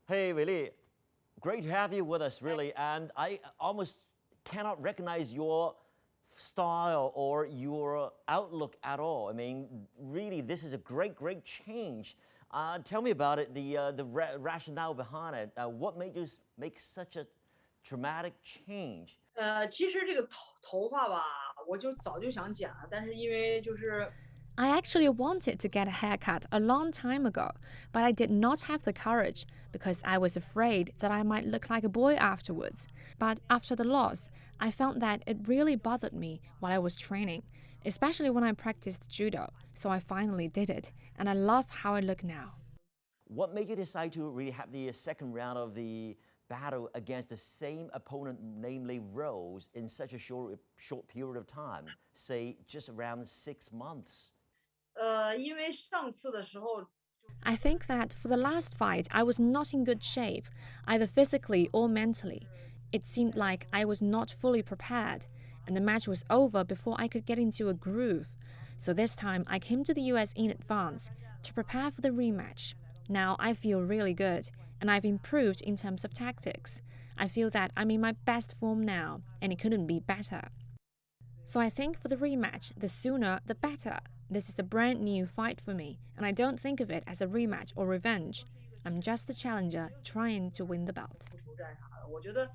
Hey, Weili, great to have you with us, really. And I almost cannot recognize your style or your outlook at all. I mean, really, this is a great change. Tell me about it, the rationale behind it. What made you make such a dramatic change? 其实这个头发吧，我就早就想剪了，但是因为就是 I actually wanted to get a haircut a long time ago, but I did not have the courage because I was afraid that I might look like a boy afterwards. But after the loss, I found that it really bothered me while I was training, especially when I practiced judo. So I finally did it, and I love how I look now. What made you decide to really have the second round of the battle against the same opponent, namely Rose, in such a short period of time, say just around 6 months? 因为上次的时候 I think that for the last fight, I was not in good shape, either physically or mentally. It seemed like I was not fully prepared, and the match was over before I could get into a groove. So this time, I came to the US in advance to prepare for the rematch. Now I feel really good, and I've improved in terms of tactics. I feel that I'm in my best form now, and it couldn't be better. So I think for the rematch, the sooner the better. This is a brand new fight for me, and I don't think of it as a rematch or revenge. I'm just a challenger trying to win the belt. 复仇战啥的，我觉得，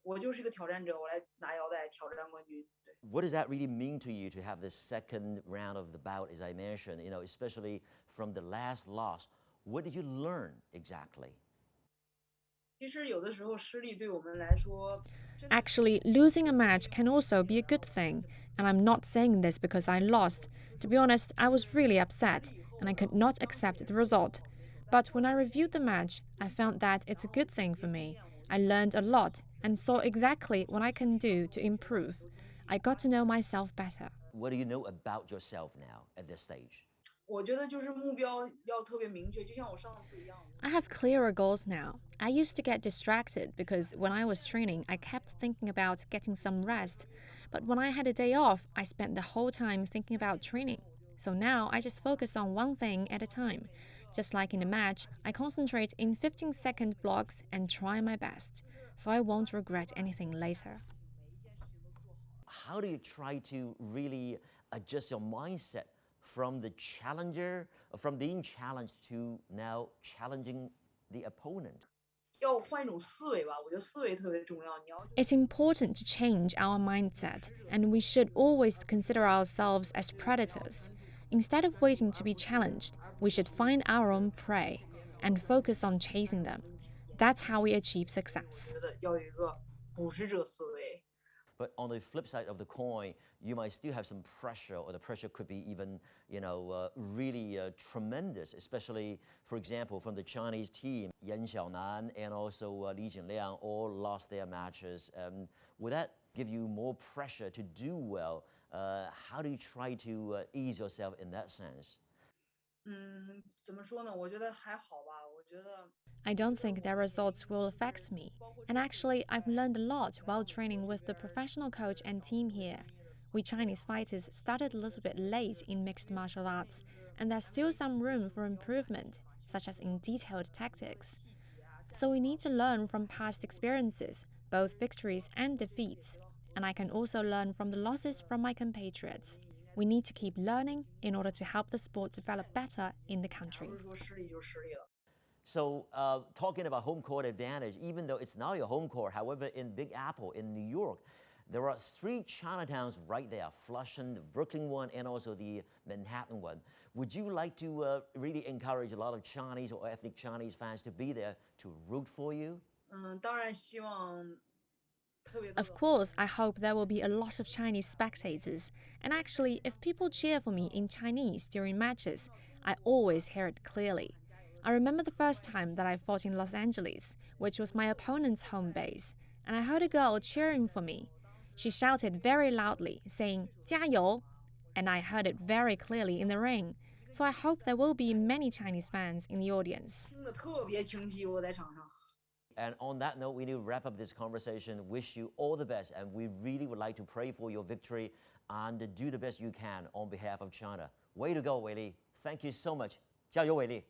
我就是一个挑战者，我来拿腰带挑战冠军。对，What does that really mean to you to have this second round of the bout, as I mentioned, especially from the last loss? What did you learn exactly? 其实有的时候失利对我们来说，Actually, losing a match can also be a good thing, and I'm not saying this because I lost. To be honest, I was really upset, and I could not accept the result. But when I reviewed the match, I found that it's a good thing for me. I learned a lot and saw exactly what I can do to improve. I got to know myself better. What do you know about yourself now at this stage? 我觉得就是目标要特别明确，就像我上次一样。I have clearer goals now. I used to get distracted because when I was training, I kept thinking about getting some rest. But when I had a day off, I spent the whole time thinking about training. So now I just focus on one thing at a time. Just like in a match, I concentrate in 15-second blocks and try my best. So I won't regret anything later. How do you try to really adjust your mindset from the challenger, from being challenged to now challenging the opponent? 要换一种思维吧，我觉得思维特别重要。你要 It's important to change our mindset, and we should always consider ourselves as predators. Instead of waiting to be challenged, we should find our own prey and focus on chasing them. That's how we achieve success. 觉得要有一个捕食者思维。But on the flip side of the coin, you might still have some pressure, or the pressure could be even, really tremendous, especially, for example, from the Chinese team, Yan Xiaonan and also Li Jinliang all lost their matches. Would that give you more pressure to do well? How do you try to ease yourself in that sense? 怎么说呢？我觉得还好吧。我觉得 I don't think their results will affect me. And actually, I've learned a lot while training with the professional coach and team here. We Chinese fighters started a little bit late in mixed martial arts, and there's still some room for improvement, such as in detailed tactics. So we need to learn from past experiences, both victories and defeats. And I can also learn from the losses from my compatriots. We need to keep learning in order to help the sport develop better in the country. 不是说失利就失利了。So, talking about home court advantage, even though it's not your home court, however, in Big Apple in New York, there are 3 Chinatowns right there: Flushing, the Brooklyn one, and also the Manhattan one. Would you like to really encourage a lot of Chinese or ethnic Chinese fans to be there to root for you? 当然希望特别多 Of 的。course, I hope there will be a lot of Chinese spectators. And actually, if people cheer for me in Chinese during matches, I always hear it clearly. I remember the first time that I fought in Los Angeles, which was my opponent's home base, and I heard a girl cheering for me. She shouted very loudly, saying, 加油! And I heard it very clearly in the ring. So I hope there will be many Chinese fans in the audience. 听得特别清晰，我在场上。 And on that note, we need to wrap up this conversation. Wish you all the best, and we really would like to pray for your victory and do the best you can on behalf of China. Way to go, Weili. Thank you so much. 加油，Weili.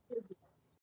谢谢。